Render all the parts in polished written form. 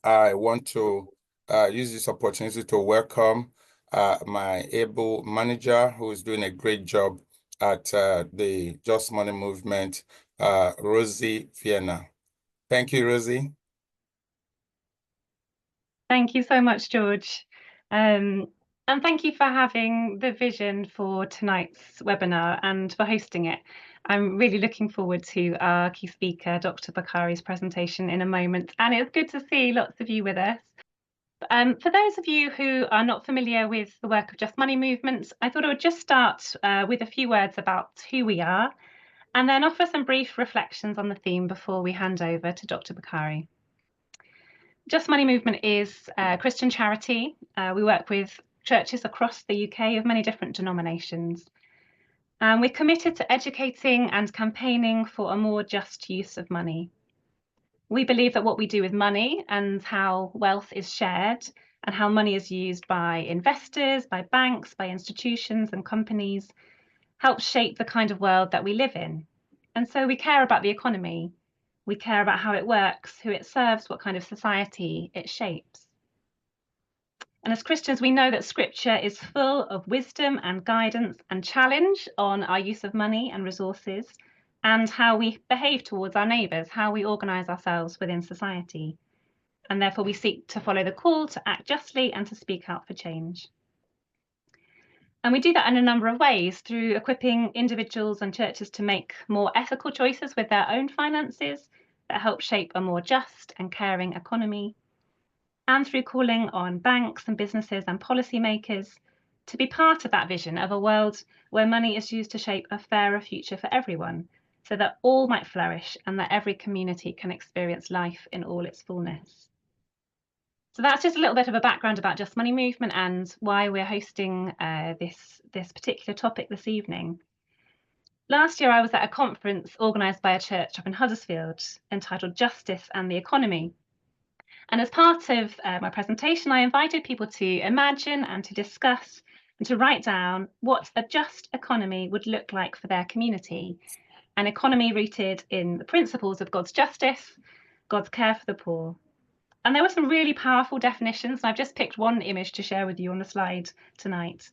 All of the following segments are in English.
I want to use this opportunity to welcome my able manager who is doing a great job at the JustMoney movement, Rosie Vienna. Thank you, Rosie. Thank you so much, George. And thank you for having the vision for tonight's webinar and for hosting it. I'm really looking forward to our key speaker, Dr. Bakare's presentation in a moment, and it's good to see lots of you with us. For those of you who are not familiar with the work of Just Money movements, I thought I would just start with a few words about who we are, and then offer some brief reflections on the theme before we hand over to Dr. Bakare. Just Money movement is a Christian charity. We work with churches across the UK of many different denominations. And we're committed to educating and campaigning for a more just use of money. We believe that what we do with money and how wealth is shared and how money is used by investors, by banks, by institutions and companies helps shape the kind of world that we live in. And so we care about the economy. We care about how it works, who it serves, what kind of society it shapes. And as Christians, we know that Scripture is full of wisdom and guidance and challenge on our use of money and resources and how we behave towards our neighbours, how we organise ourselves within society. And therefore, we seek to follow the call to act justly and to speak out for change. And we do that in a number of ways, through equipping individuals and churches to make more ethical choices with their own finances that help shape a more just and caring economy, and through calling on banks and businesses and policymakers to be part of that vision of a world where money is used to shape a fairer future for everyone, so that all might flourish and that every community can experience life in all its fullness. So that's just a little bit of a background about Just Money movement and why we're hosting this particular topic this evening. Last year, I was at a conference organised by a church up in Huddersfield entitled Justice and the Economy. And as part of my presentation, I invited people to imagine and to discuss and to write down what a just economy would look like for their community. An economy rooted in the principles of God's justice, God's care for the poor. And there were some really powerful definitions, and I've just picked one image to share with you on the slide tonight.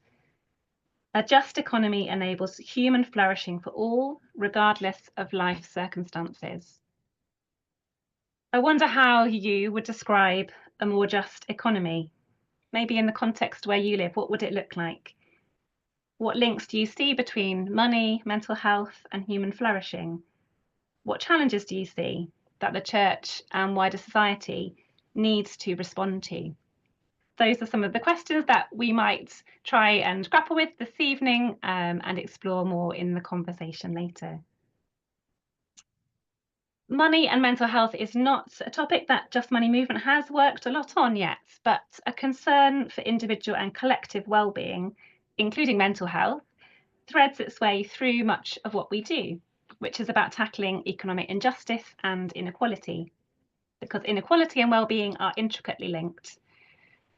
A just economy enables human flourishing for all, regardless of life circumstances. I wonder how you would describe a more just economy. Maybe in the context where you live, what would it look like? What links do you see between money, mental health, and human flourishing? What challenges do you see that the church and wider society needs to respond to? Those are some of the questions that we might try and grapple with this evening and explore more in the conversation later. Money and mental health is not a topic that Just Money movement has worked a lot on yet, but a concern for individual and collective well-being, including mental health, threads its way through much of what we do, which is about tackling economic injustice and inequality, because inequality and well-being are intricately linked.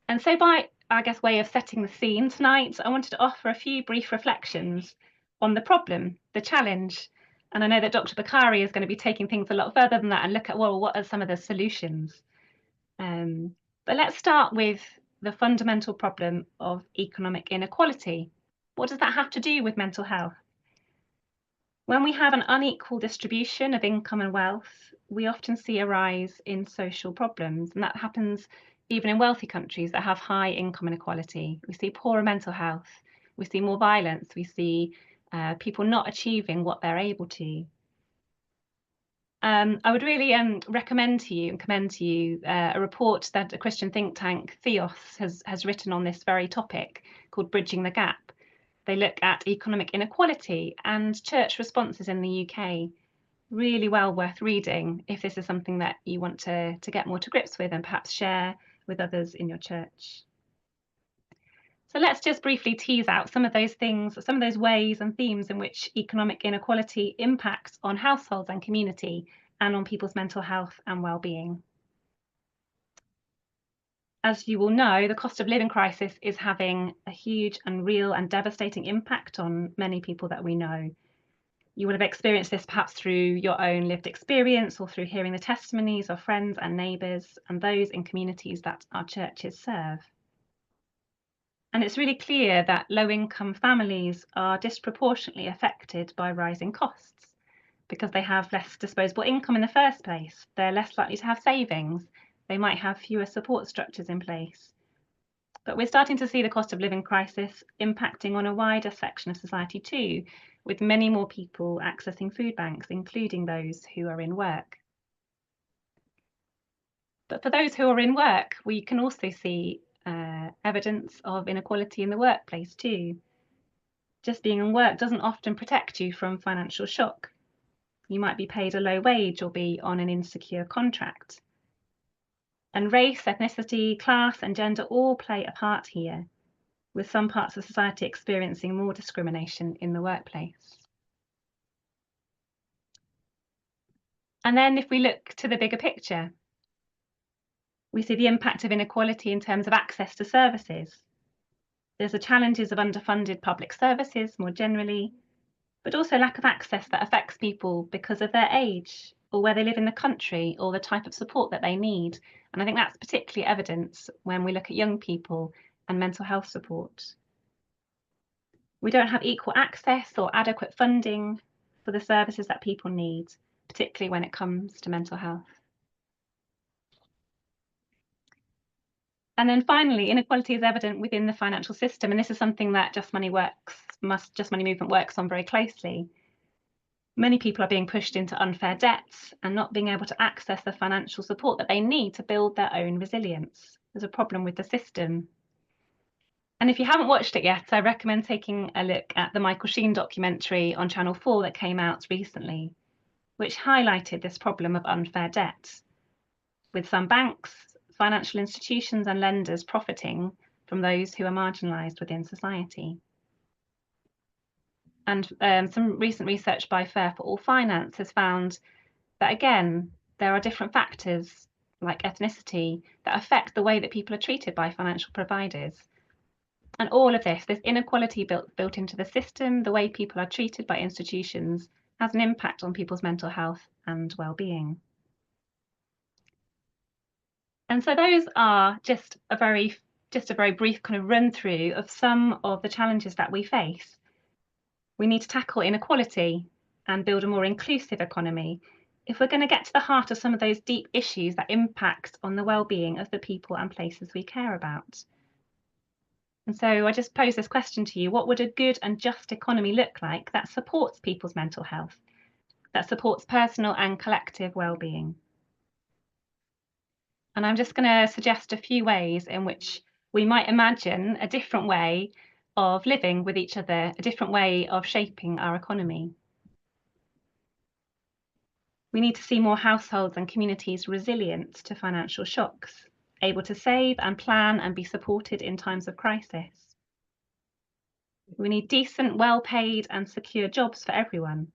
And so by, I guess, way of setting the scene tonight, I wanted to offer a few brief reflections on the problem, the challenge. And I know that Dr. Bakare is going to be taking things a lot further than that and look at, well, what are some of the solutions? But let's start with the fundamental problem of economic inequality. What does that have to do with mental health? When we have an unequal distribution of income and wealth, we often see a rise in social problems, and that happens even in wealthy countries that have high income inequality. We see poorer mental health, we see more violence, we see people not achieving what they're able to. I would really recommend to you and commend to you a report that a Christian think tank, Theos, has written on this very topic called Bridging the Gap. They look at economic inequality and church responses in the UK. Really well worth reading if this is something that you want to get more to grips with and perhaps share with others in your church. So let's just briefly tease out some of those things, some of those ways and themes in which economic inequality impacts on households and community and on people's mental health and well-being. As you will know, the cost of living crisis is having a huge and real and devastating impact on many people that we know. You will have experienced this perhaps through your own lived experience or through hearing the testimonies of friends and neighbours and those in communities that our churches serve. And it's really clear that low-income families are disproportionately affected by rising costs because they have less disposable income in the first place. They're less likely to have savings. They might have fewer support structures in place. But we're starting to see the cost of living crisis impacting on a wider section of society too, with many more people accessing food banks, including those who are in work. But for those who are in work, we can also see evidence of inequality in the workplace too. Just being in work doesn't often protect you from financial shock. You might be paid a low wage or be on an insecure contract. And race, ethnicity, class, and gender all play a part here, with some parts of society experiencing more discrimination in the workplace. And then if we look to the bigger picture, we see the impact of inequality in terms of access to services. There's the challenges of underfunded public services more generally, but also lack of access that affects people because of their age or where they live in the country or the type of support that they need. And I think that's particularly evident when we look at young people and mental health support. We don't have equal access or adequate funding for the services that people need, particularly when it comes to mental health. And then finally, inequality is evident within the financial system, and this is something that JustMoney movement works on very closely. Many people are being pushed into unfair debts and not being able to access the financial support that they need to build their own resilience. There's a problem with the system. And if you haven't watched it yet, I recommend taking a look at the Michael Sheen documentary on Channel 4 that came out recently, which highlighted this problem of unfair debt, with some banks, financial institutions and lenders profiting from those who are marginalised within society. And some recent research by Fair for All Finance has found that, again, there are different factors like ethnicity that affect the way that people are treated by financial providers. And all of this inequality built into the system, the way people are treated by institutions, has an impact on people's mental health and well-being. And so those are just a very brief kind of run through of some of the challenges that we face. We need to tackle inequality and build a more inclusive economy if we're going to get to the heart of some of those deep issues that impact on the well-being of the people and places we care about. And so I just pose this question to you: what would a good and just economy look like that supports people's mental health, that supports personal and collective well-being? And I'm just going to suggest a few ways in which we might imagine a different way of living with each other, a different way of shaping our economy. We need to see more households and communities resilient to financial shocks, able to save and plan and be supported in times of crisis. We need decent, well-paid and secure jobs for everyone.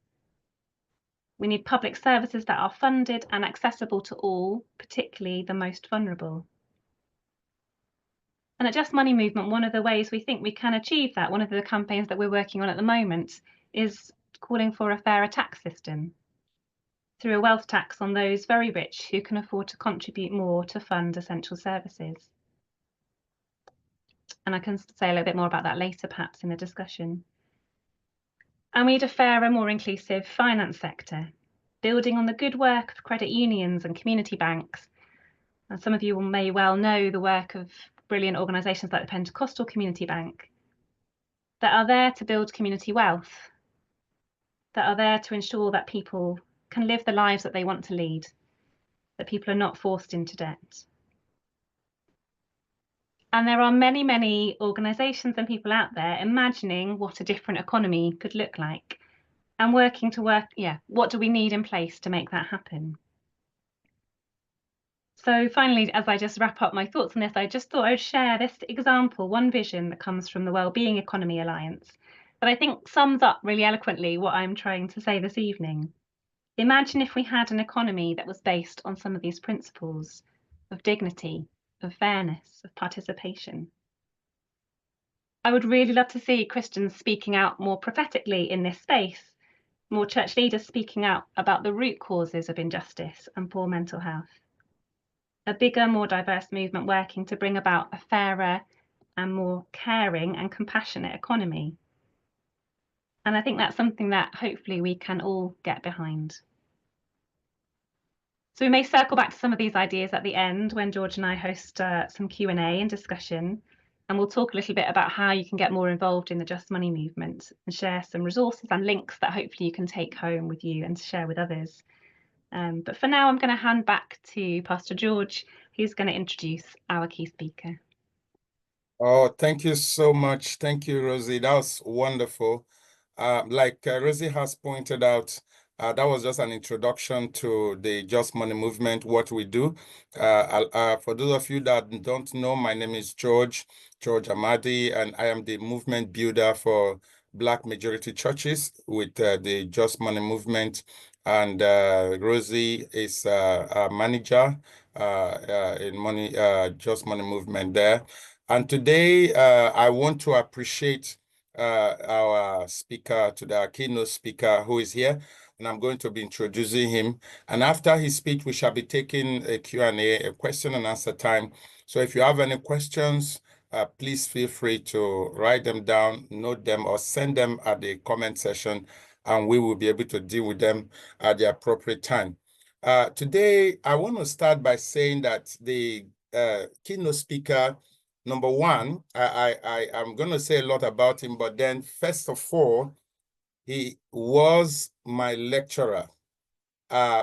We need public services that are funded and accessible to all, particularly the most vulnerable. And at JustMoney movement, one of the ways we think we can achieve that, one of the campaigns that we're working on at the moment, is calling for a fairer tax system through a wealth tax on those very rich who can afford to contribute more to fund essential services. And I can say a little bit more about that later, perhaps, in the discussion. And we need a fairer, more inclusive finance sector, building on the good work of credit unions and community banks. And some of you may well know the work of brilliant organisations like the Pentecostal Community Bank that are there to build community wealth, that are there to ensure that people can live the lives that they want to lead, that people are not forced into debt. And there are many, many organisations and people out there imagining what a different economy could look like and working to what do we need in place to make that happen? So finally, as I just wrap up my thoughts on this, I just thought I would share this example, one vision that comes from the Wellbeing Economy Alliance, that I think sums up really eloquently what I'm trying to say this evening. Imagine if we had an economy that was based on some of these principles of dignity, of fairness, of participation. I would really love to see Christians speaking out more prophetically in this space, more church leaders speaking out about the root causes of injustice and poor mental health. A bigger, more diverse movement working to bring about a fairer and more caring and compassionate economy. And I think that's something that hopefully we can all get behind. So we may circle back to some of these ideas at the end when George and I host some Q&A and discussion, and we'll talk a little bit about how you can get more involved in the Just Money movement and share some resources and links that hopefully you can take home with you and share with others. But for now, I'm going to hand back to Pastor George, who's going to introduce our key speaker. Oh, thank you so much. Thank you, Rosie. That was wonderful. Like Rosie has pointed out, that was just an introduction to the Just Money movement, what we do. For those of you that don't know, my name is George Amadi, and I am the movement builder for Black majority churches with the Just Money movement. And Rosie is a manager in Just Money movement there. And today, I want to appreciate our speaker today, our keynote speaker who is here, and I'm going to be introducing him. And after his speech, we shall be taking a Q&A, a question and answer time. So if you have any questions, please feel free to write them down, note them, or send them at the comment section, and we will be able to deal with them at the appropriate time. Today, I want to start by saying that the keynote speaker, number one, I'm going to say a lot about him, but then first of all, he was my lecturer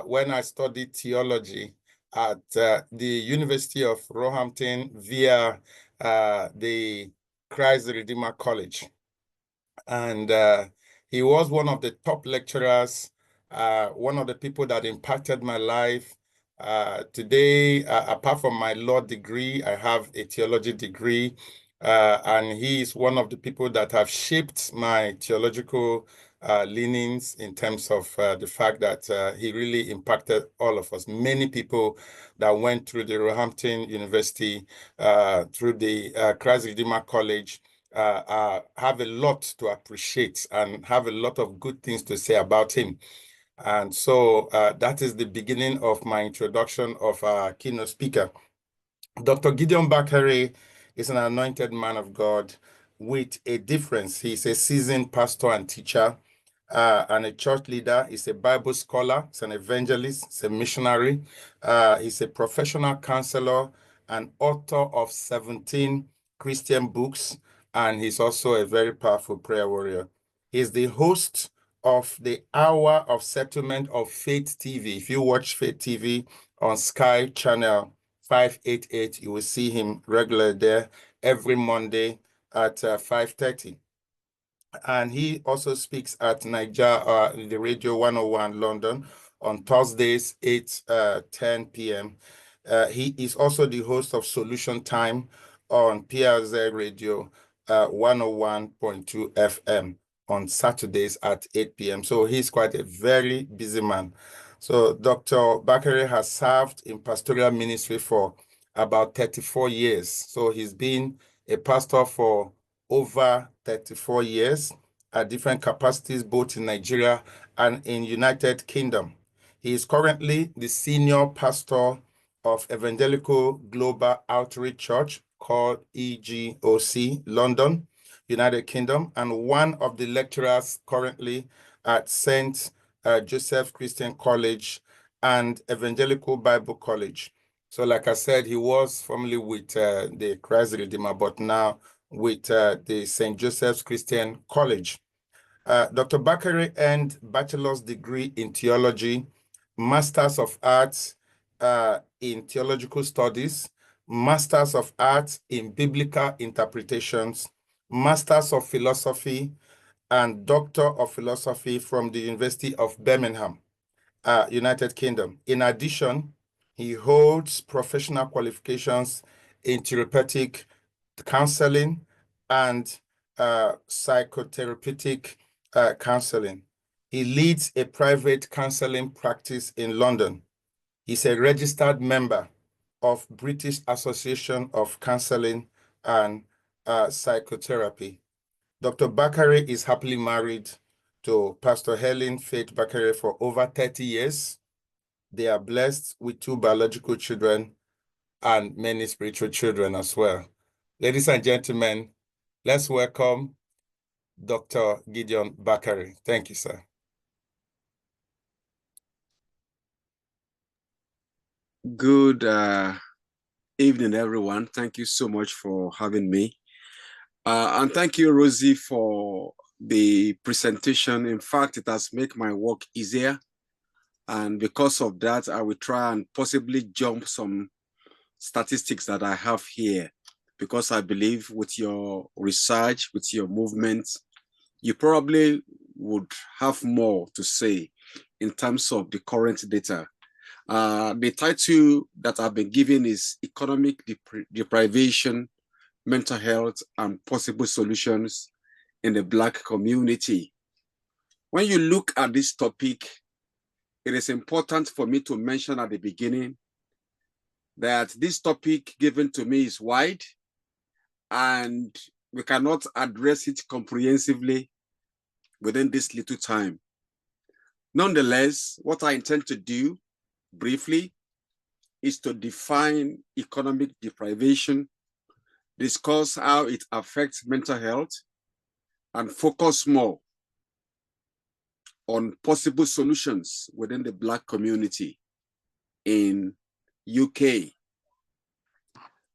when I studied theology at the University of Roehampton via the Christ the Redeemer College. And he was one of the top lecturers, one of the people that impacted my life. Today, apart from my law degree, I have a theology degree, and he is one of the people that have shaped my theological leanings in terms of the fact that he really impacted all of us. Many people that went through the Roehampton University, through the Christ Redeemer College, have a lot to appreciate and have a lot of good things to say about him. And so that is the beginning of my introduction of our keynote speaker. Dr. Gideon Bakare is an anointed man of God with a difference. He's a seasoned pastor and teacher and a church leader. He's a Bible scholar. He's an evangelist. He's a missionary. He's a professional counselor and author of 17 Christian books. And he's also a very powerful prayer warrior. He's the host of the Hour of Settlement of Faith TV. If you watch Faith TV on Sky Channel 588, you will see him regularly there every Monday at 5:30. And he also speaks at Niger, the Radio 101 London on Thursdays, 8:10 p.m. He is also the host of Solution Time on PRZ Radio 101.2 FM on Saturdays at 8 p.m. So he's quite a very busy man. So Dr. Bakare has served in pastoral ministry for about 34 years. So he's been a pastor for over 34 years at different capacities, both in Nigeria and in United Kingdom. He is currently the senior pastor of Evangelical Global Outreach Church called EGOC, London, United Kingdom, and one of the lecturers currently at St. Joseph Christian College and Evangelical Bible College. So like I said, he was formerly with the Christ Redeemer, but now with the St. Joseph's Christian College. Dr. Bakare earned bachelor's degree in theology, Masters of Arts in theological studies, Masters of Arts in biblical interpretations, Masters of Philosophy, and Doctor of Philosophy from the University of Birmingham, United Kingdom. In addition, he holds professional qualifications in therapeutic counseling and psychotherapeutic counseling. He leads a private counseling practice in London. He's a registered member of British Association of Counseling and Psychotherapy. Dr. Bakare is happily married to Pastor Helen Faith Bakare for over 30 years. They are blessed with 2 biological children and many spiritual children as well. Ladies and gentlemen, let's welcome Dr. Gideon Bakare. Thank you, sir. Good evening, everyone. Thank you so much for having me. And thank you, Rosie, for the presentation. In fact, it has made my work easier. And because of that, I will try and possibly jump some statistics that I have here, because I believe with your research, with your movement, you probably would have more to say in terms of the current data. The title that I've been given is Economic Deprivation, Mental Health, and Possible Solutions in the Black Community. When you look at this topic, it is important for me to mention at the beginning that this topic given to me is wide, and we cannot address it comprehensively within this little time. Nonetheless, what I intend to do briefly is to define economic deprivation, discuss how it affects mental health, and focus more on possible solutions within the Black community in UK.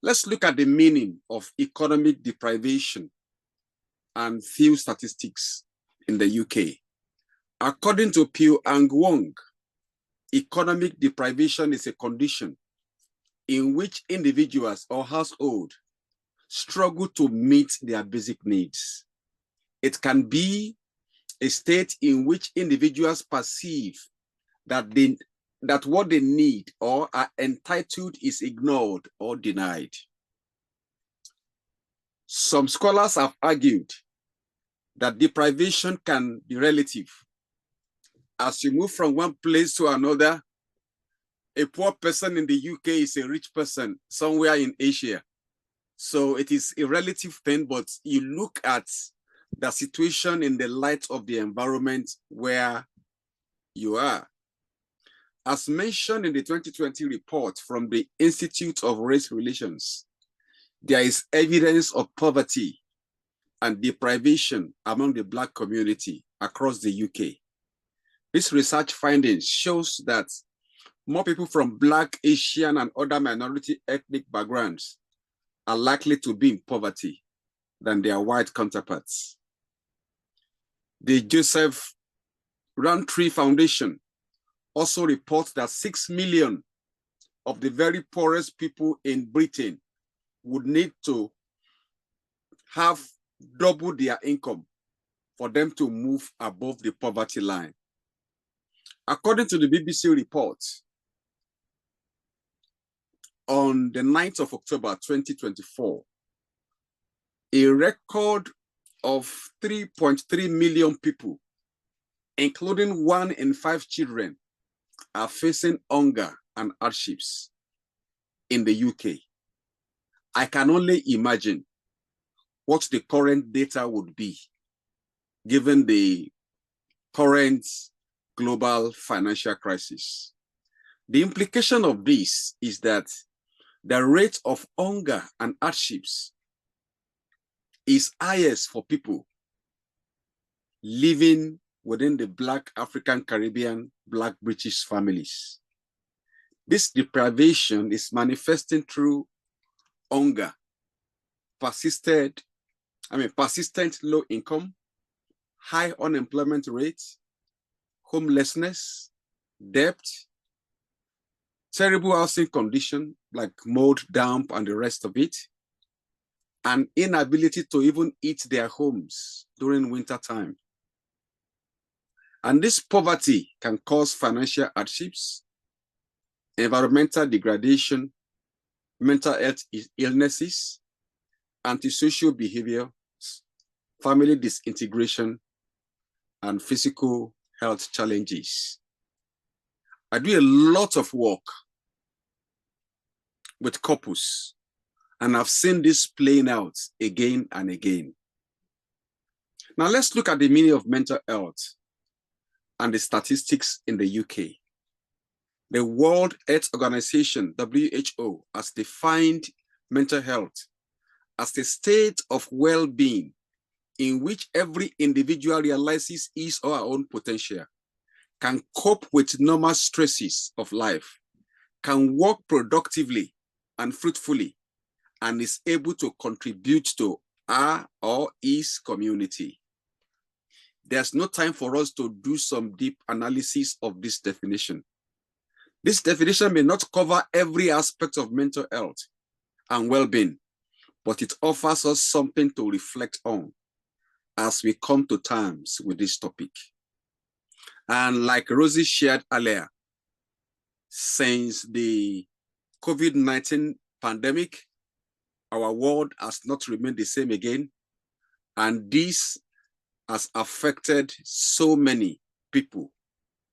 Let's look at the meaning of economic deprivation and few statistics in the UK. According to Pew and Wong, economic deprivation is a condition in which individuals or households struggle to meet their basic needs. It can be a state in which individuals perceive that what they need or are entitled is ignored or denied. Some scholars have argued that deprivation can be relative. As you move from one place to another, a poor person in the UK is a rich person somewhere in Asia. So it is a relative thing, but you look at the situation in the light of the environment where you are. As mentioned in the 2020 report from the Institute of Race Relations, there is evidence of poverty and deprivation among the Black community across the UK. This research findings shows that more people from Black, Asian, and other minority ethnic backgrounds are likely to be in poverty than their white counterparts. The Joseph Rowntree Foundation also reports that 6 million of the very poorest people in Britain would need to have double their income for them to move above the poverty line. According to the BBC report, on the 9th of October 2024, a record of 3.3 million people, including 1 in 5 children, are facing hunger and hardships in the UK. I can only imagine what the current data would be given the current global financial crisis. The implication of this is that the rate of hunger and hardships is highest for people living within the Black African Caribbean, Black British families. This deprivation is manifesting through hunger, persistent low income, high unemployment rate, homelessness, debt, terrible housing condition like mold, damp, and the rest of it, and inability to even heat their homes during winter time. And this poverty can cause financial hardships, environmental degradation, mental health illnesses, antisocial behavior, family disintegration, and physical health challenges. I do a lot of work with couples, and I've seen this playing out again and again. Now let's look at the meaning of mental health and the statistics in the UK. The World Health Organization, WHO, has defined mental health as a state of well-being in which every individual realizes his or her own potential, can cope with normal stresses of life, can work productively and fruitfully, and is able to contribute to her or his community. There's no time for us to do some deep analysis of this definition. This definition may not cover every aspect of mental health and well-being, but it offers us something to reflect on as we come to terms with this topic. And like Rosie shared earlier, since the COVID-19 pandemic, our world has not remained the same again. And this has affected so many people,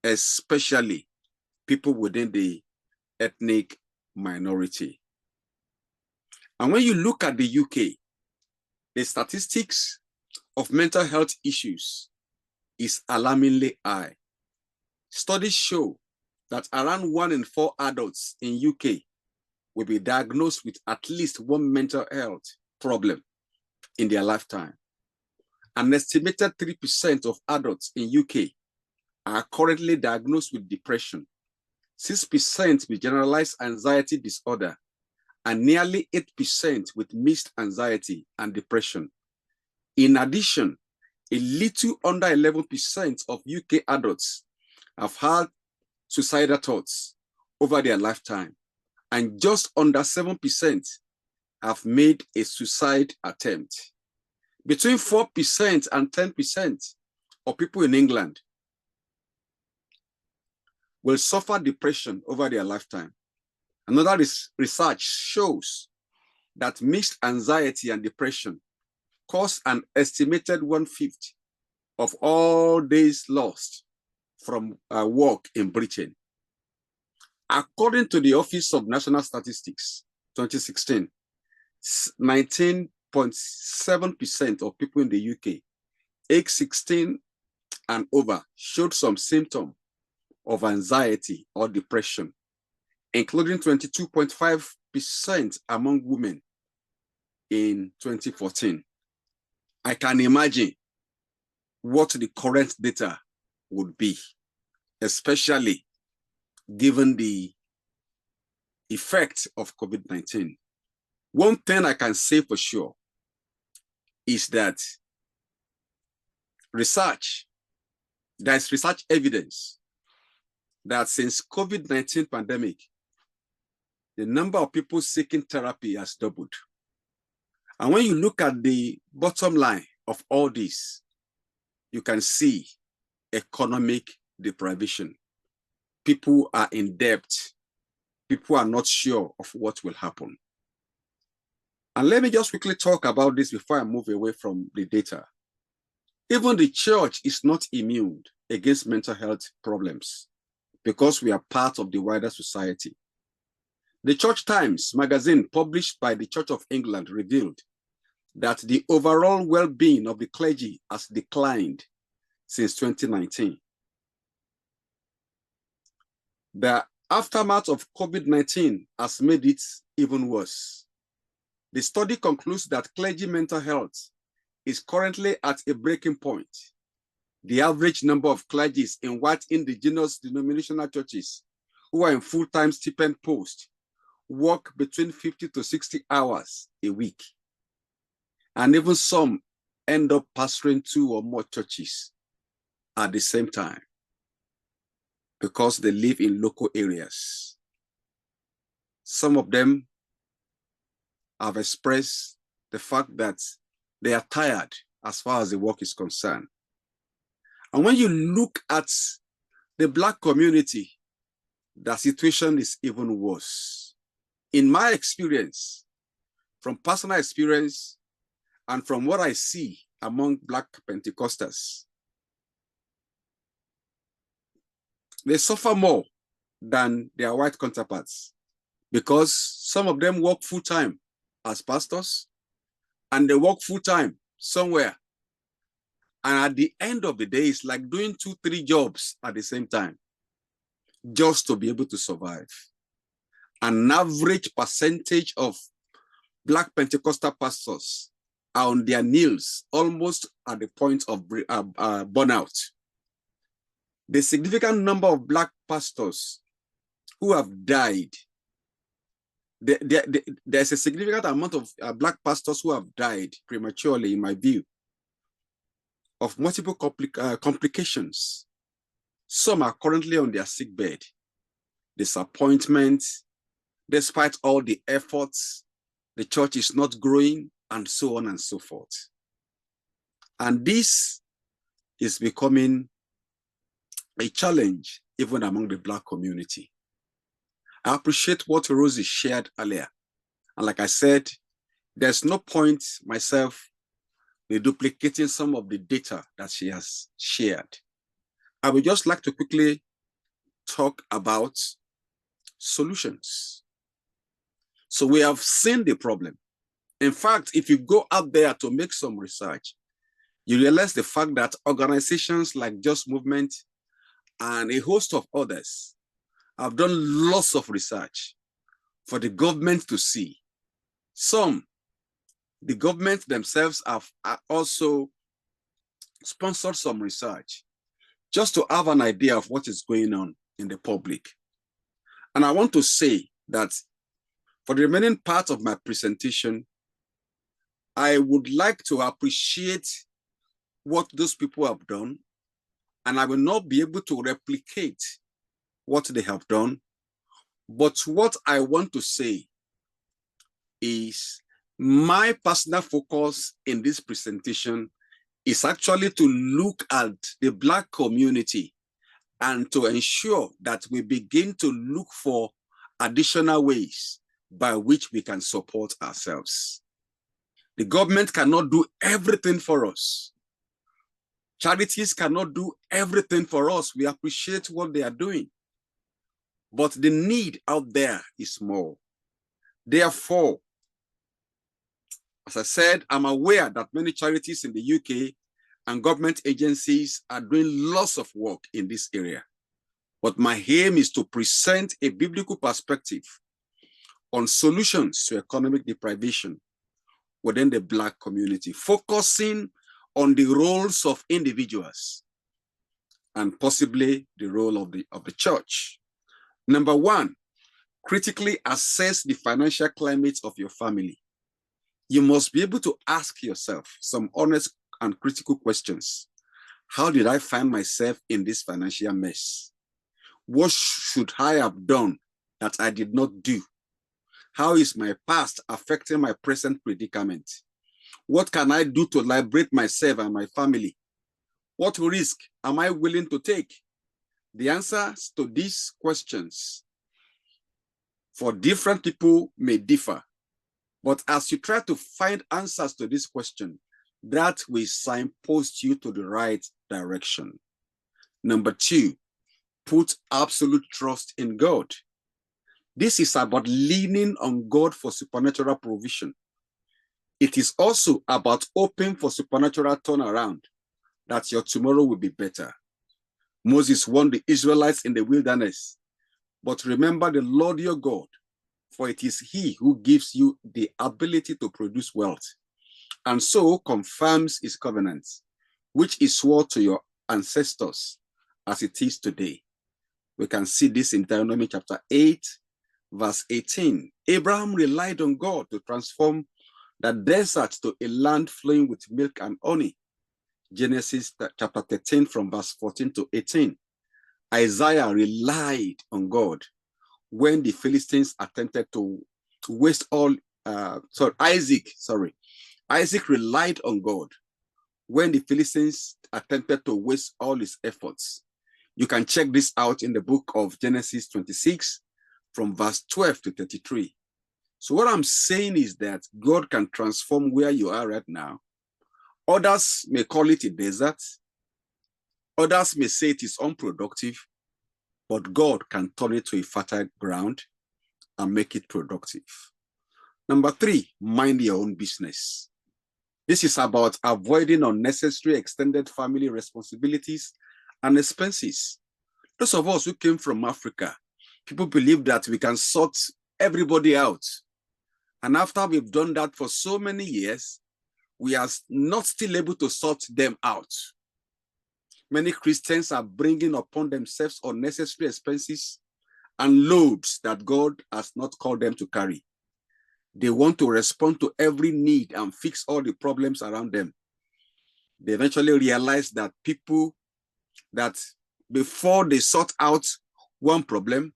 especially people within the ethnic minority. And when you look at the UK, the statistics of mental health issues is alarmingly high. Studies show that around 1 in 4 adults in UK will be diagnosed with at least one mental health problem in their lifetime. An estimated 3% of adults in UK are currently diagnosed with depression, 6% with generalized anxiety disorder, and nearly 8% with mixed anxiety and depression. In addition, a little under 11% of UK adults have had suicidal thoughts over their lifetime, and just under 7% have made a suicide attempt. Between 4% and 10% of people in England will suffer depression over their lifetime. Another research shows that mixed anxiety and depression cause an estimated 1/5 of all days lost from work in Britain. According to the Office of National Statistics, 2016, 19.7% of people in the UK, age 16 and over, showed some symptom of anxiety or depression, including 22.5% among women in 2014. I can imagine what the current data would be, especially given the effect of COVID-19. One thing I can say for sure is that there's research evidence that since COVID-19 pandemic, the number of people seeking therapy has doubled. And when you look at the bottom line of all this, you can see economic deprivation. People are in debt. People are not sure of what will happen. And let me just quickly talk about this before I move away from the data. Even the church is not immune against mental health problems because we are part of the wider society. The Church Times magazine published by the Church of England revealed that the overall well-being of the clergy has declined since 2019. The aftermath of COVID-19 has made it even worse. The study concludes that clergy mental health is currently at a breaking point. The average number of clergies in white indigenous denominational churches who are in full-time stipend posts work between 50 to 60 hours a week. And even some end up pastoring 2 or more churches at the same time because they live in local areas. Some of them have expressed the fact that they are tired as far as the work is concerned. And when you look at the Black community, the situation is even worse. In my experience, from personal experience, and from what I see among Black Pentecostals, they suffer more than their white counterparts because some of them work full-time as pastors and they work full-time somewhere And at the end of the day, it's like doing 2-3 jobs at the same time, just to be able to survive. An average percentage of Black Pentecostal pastors are on their knees, almost at the point of burnout. The significant number of Black pastors who have died, there's a significant amount of Black pastors who have died prematurely, in my view, of multiple complications. Some are currently on their sick bed. Disappointment, despite all the efforts, the church is not growing, and so on and so forth. And this is becoming a challenge even among the Black community. I appreciate what Rosie shared earlier. And like I said, there's no point myself in duplicating some of the data that she has shared. I would just like to quickly talk about solutions. So we have seen the problem. In fact, if you go out there to make some research, you realize the fact that organizations like Just Movement and a host of others have done lots of research for the government to see. Some, the government themselves have also sponsored some research just to have an idea of what is going on in the public. And I want to say that for the remaining part of my presentation, I would like to appreciate what those people have done, and I will not be able to replicate what they have done. But what I want to say is my personal focus in this presentation is actually to look at the Black community and to ensure that we begin to look for additional ways by which we can support ourselves. The government cannot do everything for us. Charities cannot do everything for us. We appreciate what they are doing, but the need out there is more. Therefore, as I said, I'm aware that many charities in the UK and government agencies are doing lots of work in this area. But my aim is to present a biblical perspective on solutions to economic deprivation within the Black community, focusing on the roles of individuals and possibly the role of the church. Number one, critically assess the financial climate of your family. You must be able to ask yourself some honest and critical questions. How did I find myself in this financial mess? What should I have done that I did not do? How is my past affecting my present predicament? What can I do to liberate myself and my family? What risk am I willing to take? The answers to these questions for different people may differ. But as you try to find answers to this question, that will signpost you to the right direction. Number two, put absolute trust in God. This is about leaning on God for supernatural provision. It is also about hoping for supernatural turnaround, that your tomorrow will be better. Moses warned the Israelites in the wilderness, but remember the Lord your God, for it is he who gives you the ability to produce wealth, and so confirms his covenant, which he swore to your ancestors as it is today. We can see this in Deuteronomy chapter 8, verse 18. Abraham relied on God to transform the desert to a land flowing with milk and honey. Genesis chapter 13 from verse 14 to 18. Isaiah relied on God when the Philistines attempted to waste all, Isaac relied on God when the Philistines attempted to waste all his efforts. You can check this out in the book of Genesis 26 from verse 12 to 33. So what I'm saying is that God can transform where you are right now. Others may call it a desert. Others may say it is unproductive, but God can turn it to a fertile ground and make it productive. Number three, mind your own business. This is about avoiding unnecessary extended family responsibilities and expenses. Those of us who came from Africa, people believe that we can sort everybody out. And after we've done that for so many years, we are not still able to sort them out. Many Christians are bringing upon themselves unnecessary expenses and loads that God has not called them to carry. They want to respond to every need and fix all the problems around them. They eventually realize that before they sort out one problem,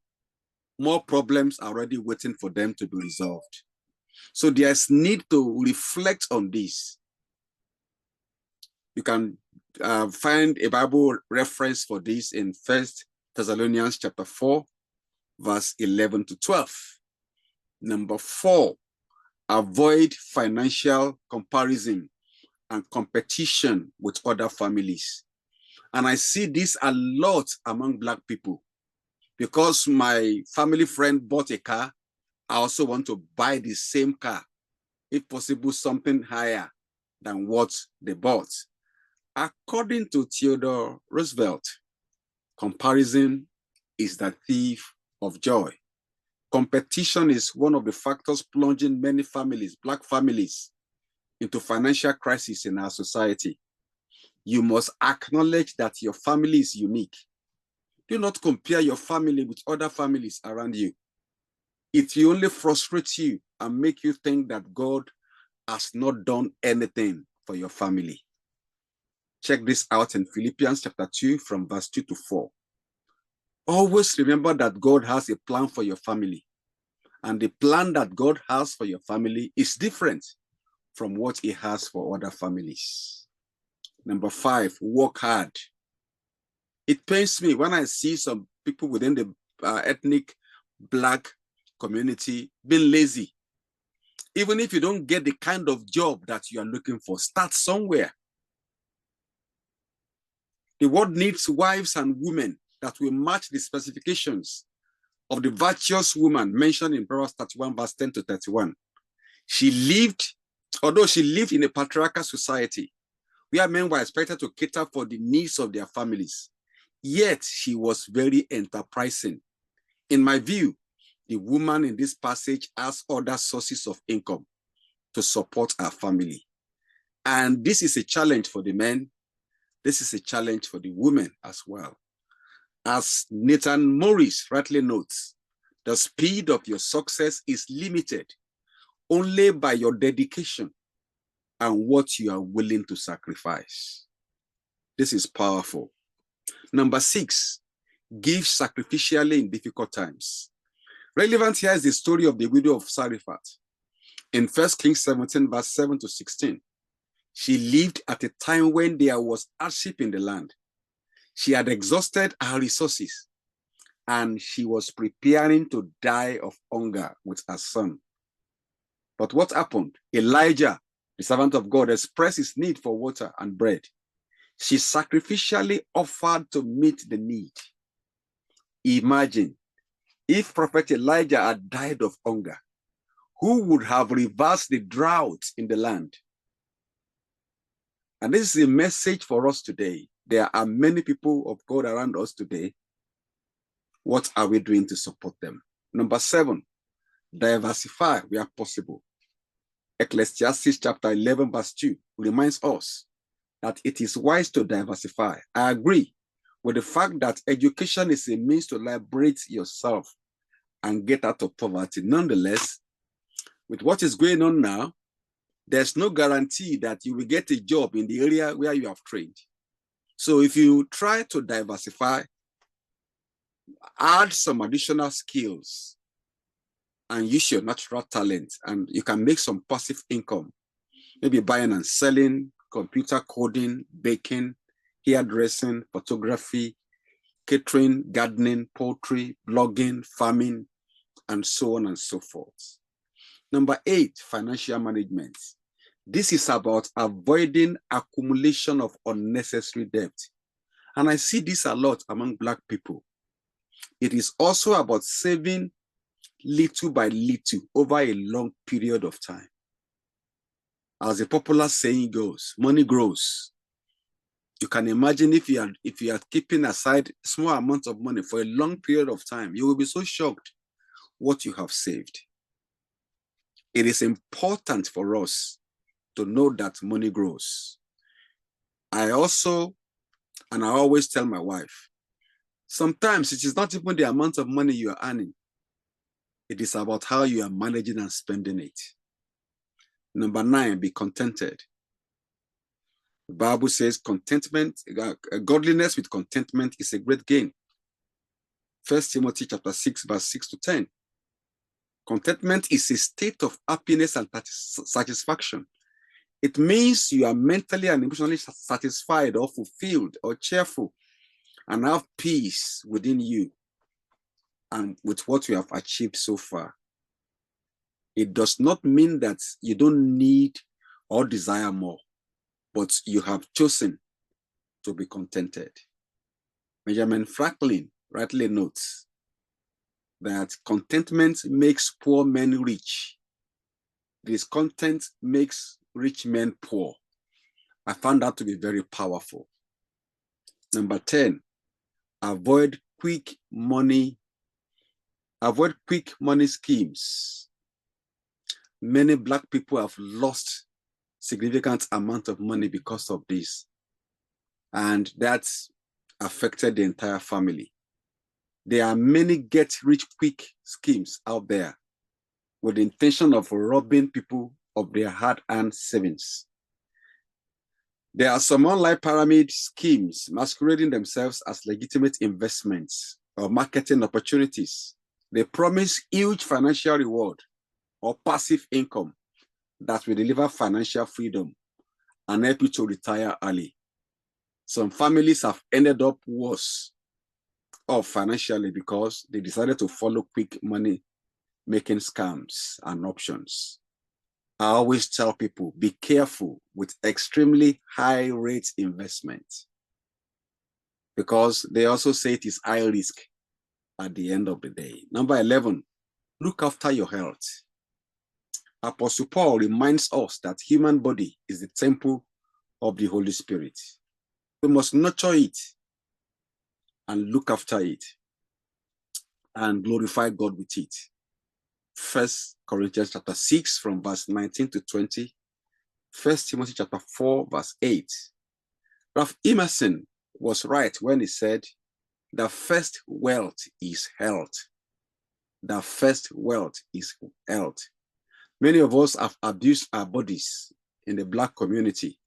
more problems are already waiting for them to be resolved. So there's need to reflect on this. You can find a Bible reference for this in 1 Thessalonians chapter 4, verse 11 to 12. Number 4, avoid financial comparison and competition with other families. And I see this a lot among Black people. Because my family friend bought a car, I also want to buy the same car, if possible, something higher than what they bought. According to Theodore Roosevelt, comparison is the thief of joy. Competition is one of the factors plunging many families, Black families, into financial crisis in our society. You must acknowledge that your family is unique. Do not compare your family with other families around you. It will only frustrate you and make you think that God has not done anything for your family. Check this out in Philippians chapter 2 from verse 2 to 4. Always remember that God has a plan for your family. And the plan that God has for your family is different from what he has for other families. Number 5, work hard. It pains me when I see some people within the ethnic Black community being lazy. Even if you don't get the kind of job that you are looking for, start somewhere. The world needs wives and women that will match the specifications of the virtuous woman mentioned in Proverbs 31, verse 10 to 31. Although she lived in a patriarchal society where men were expected to cater for the needs of their families, yet she was very enterprising. In my view, the woman in this passage has other sources of income to support her family. And this is a challenge for the men. This is a challenge for the women as well. As Nathan Morris rightly notes, the speed of your success is limited only by your dedication and what you are willing to sacrifice. This is powerful. Number 6, give sacrificially in difficult times. Relevant here is the story of the widow of Zarephath. In 1 Kings 17, verse 7 to 16, she lived at a time when there was hardship in the land. She had exhausted her resources and she was preparing to die of hunger with her son. But what happened? Elijah, the servant of God, expressed his need for water and bread. She sacrificially offered to meet the need. Imagine if Prophet Elijah had died of hunger, who would have reversed the drought in the land? And this is a message for us today. There are many people of God around us today. What are we doing to support them? Number 7, diversify where possible. Ecclesiastes chapter 11, verse 2 reminds us that it is wise to diversify. I agree with the fact that education is a means to liberate yourself and get out of poverty. Nonetheless, with what is going on now, there's no guarantee that you will get a job in the area where you have trained. So if you try to diversify, add some additional skills and use your natural talent, and you can make some passive income, maybe buying and selling, computer coding, baking, hairdressing, photography, catering, gardening, poultry, blogging, farming, and so on and so forth. Number 8, financial management. This is about avoiding accumulation of unnecessary debt. And I see this a lot among Black people. It is also about saving little by little over a long period of time. As the popular saying goes, money grows. You can imagine if you are keeping aside small amounts of money for a long period of time, you will be so shocked what you have saved. It is important for us to know that money grows. I always tell my wife, sometimes it is not even the amount of money you are earning. It is about how you are managing and spending it. Number 9, be contented. The Bible says contentment, godliness with contentment is a great gain. 1 Timothy chapter 6, verse 6 to 10. Contentment is a state of happiness and satisfaction. It means you are mentally and emotionally satisfied or fulfilled or cheerful and have peace within you and with what you have achieved so far. It does not mean that you don't need or desire more, but you have chosen to be contented. Benjamin Franklin rightly notes that contentment makes poor men rich. Discontent makes rich men poor. I found that to be very powerful. Number 10, avoid quick money schemes. Many Black people have lost significant amount of money because of this, and that's affected the entire family. There are many get-rich-quick schemes out there with the intention of robbing people of their hard-earned savings. There are some online pyramid schemes masquerading themselves as legitimate investments or marketing opportunities. They promise huge financial reward or passive income that will deliver financial freedom and help you to retire early. Some families have ended up worse off financially because they decided to follow quick money making scams and options. I always tell people, be careful with extremely high rate investment, because they also say it is high risk at the end of the day. Number 11, look after your health. Apostle Paul reminds us that human body is the temple of the Holy Spirit. We must nurture it and look after it and glorify God with it. 1 Corinthians chapter 6 from verse 19 to 20. 1 Timothy chapter 4 verse 8. Ralph Emerson was right when he said, the first wealth is health. The first wealth is health. Many of us have abused our bodies in the Black community.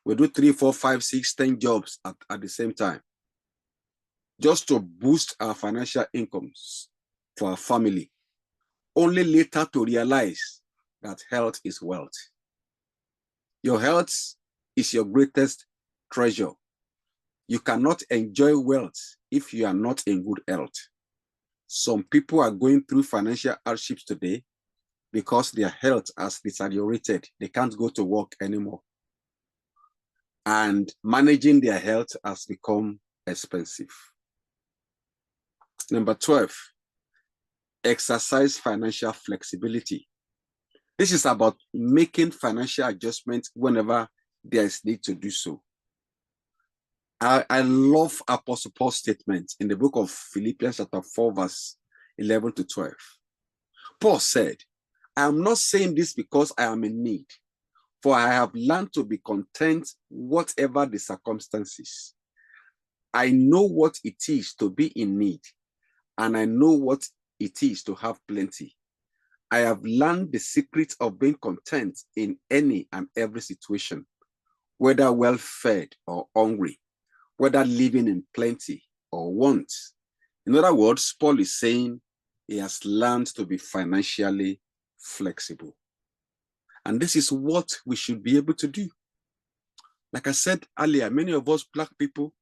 We do 3, 4, 5, 6, 10 jobs at the same time, just to boost our financial incomes for our family, only later to realize that health is wealth. Your health is your greatest treasure. You cannot enjoy wealth if you are not in good health. Some people are going through financial hardships today because their health has deteriorated. They can't go to work anymore. And managing their health has become expensive. Number 12, exercise financial flexibility. This is about making financial adjustments whenever there is need to do so. I love Apostle Paul's statement in the book of Philippians chapter 4, verse 11 to 12. Paul said, I am not saying this because I am in need, for I have learned to be content whatever the circumstances. I know what it is to be in need, and I know what it is to have plenty. I have learned the secret of being content in any and every situation, whether well-fed or hungry, whether living in plenty or want. In other words, Paul is saying he has learned to be financially flexible. And this is what we should be able to do. Like I said earlier, many of us Black people,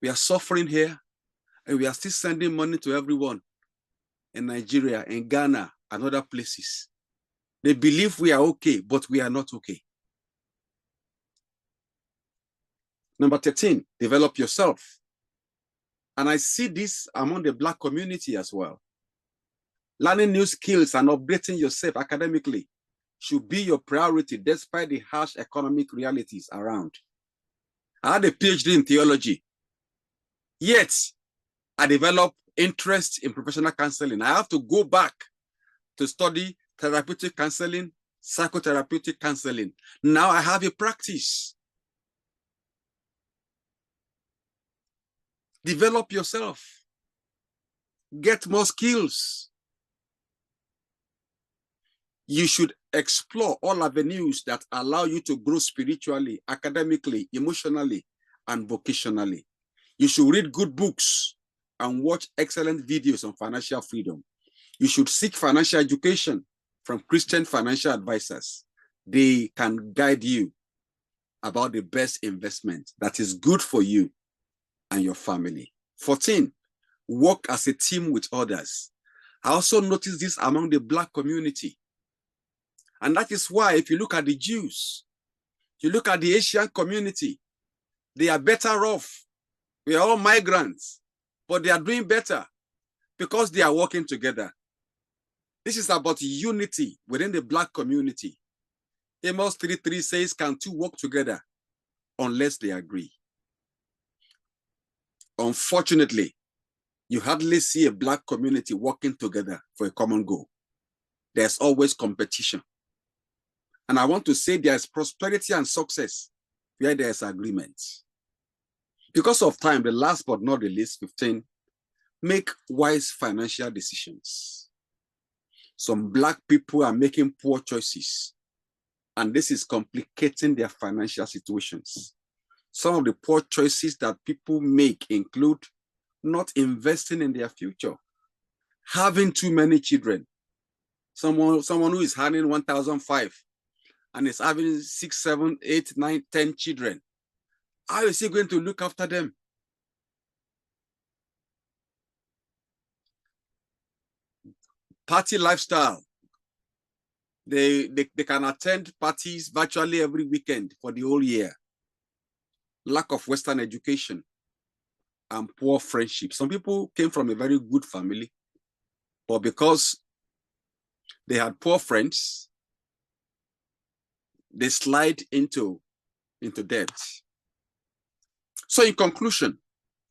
we are suffering here, and we are still sending money to everyone in Nigeria, in Ghana, and other places. They believe we are okay, but we are not okay. Number 13, develop yourself. And I see this among the Black community as well. Learning new skills and updating yourself academically should be your priority despite the harsh economic realities around. I had a PhD in theology, yet I developed interest in professional counseling. I have to go back to study therapeutic counseling, psychotherapeutic counseling. Now I have a practice. Develop yourself. Get more skills. You should explore all avenues that allow you to grow spiritually, academically, emotionally, and vocationally. You should read good books and watch excellent videos on financial freedom. You should seek financial education from Christian financial advisors. They can guide you about the best investment that is good for you and your family. 14, work as a team with others. I also noticed this among the Black community. And that is why if you look at the Jews, you look at the Asian community, they are better off. We are all migrants, but they are doing better because they are working together. This is about unity within the Black community. Amos 3:3 says, can two work together unless they agree? Unfortunately, you hardly see a Black community working together for a common goal. There's always competition. And I want to say there's prosperity and success where there's agreement. Because of time, the last but not the least, 15, make wise financial decisions. Some Black people are making poor choices, and this is complicating their financial situations. Some of the poor choices that people make include not investing in their future, having too many children. Someone who is earning 1,500 and is having 6, 7, 8, 9, 10 children. How is he going to look after them? Party lifestyle. They can attend parties virtually every weekend for the whole year. Lack of Western education and poor friendship. Some people came from a very good family, but because they had poor friends, they slide into debt. So in conclusion,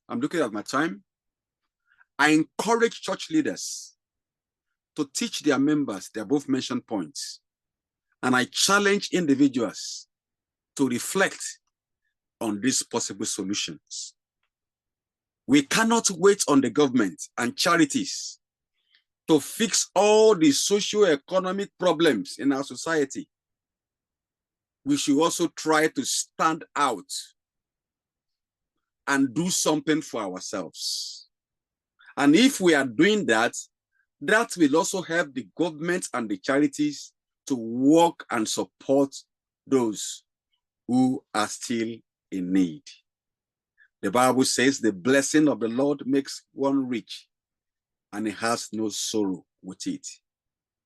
I'm looking at my time. I encourage church leaders to teach their members the above mentioned points. And I challenge individuals to reflect on these possible solutions. We cannot wait on the government and charities to fix all the socio-economic problems in our society. We should also try to stand out and do something for ourselves. And if we are doing that, that will also help the government and the charities to work and support those who are still in need. The Bible says the blessing of the Lord makes one rich and he has no sorrow with it.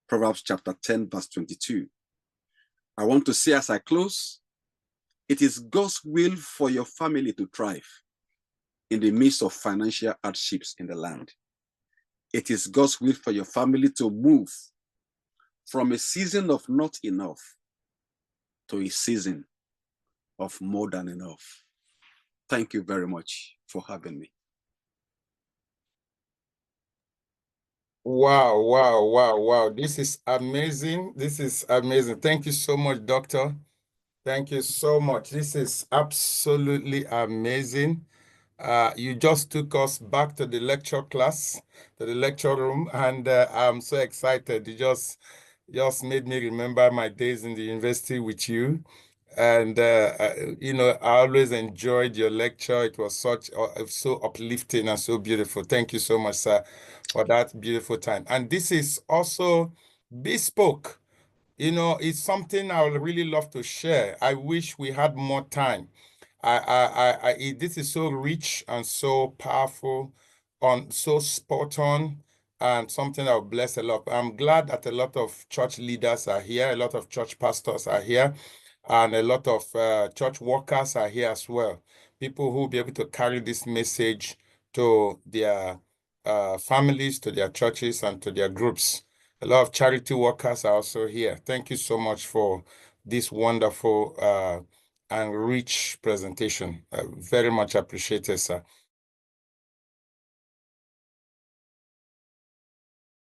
Proverbs chapter 10, verse 22. I want to say as I close, it is God's will for your family to thrive in the midst of financial hardships in the land. It is God's will for your family to move from a season of not enough to a season of more than enough. Thank you very much for having me. Wow, wow, wow, wow. This is amazing. This is amazing. Thank you so much, Doctor. Thank you so much. This is absolutely amazing. You just took us back to the lecture class, to the lecture room, and I'm so excited. You just made me remember my days in the university with you. And, you know, I always enjoyed your lecture. It was so uplifting and so beautiful. Thank you so much, sir, for that beautiful time. And this is also bespoke. You know, it's something I would really love to share. I wish we had more time. This is so rich and so powerful, so spot on, and something that will bless a lot. I'm glad that a lot of church leaders are here, a lot of church pastors are here, and a lot of church workers are here as well. People who will be able to carry this message to their families, to their churches, and to their groups. A lot of charity workers are also here. Thank you so much for this wonderful and rich presentation. Very much appreciated, sir.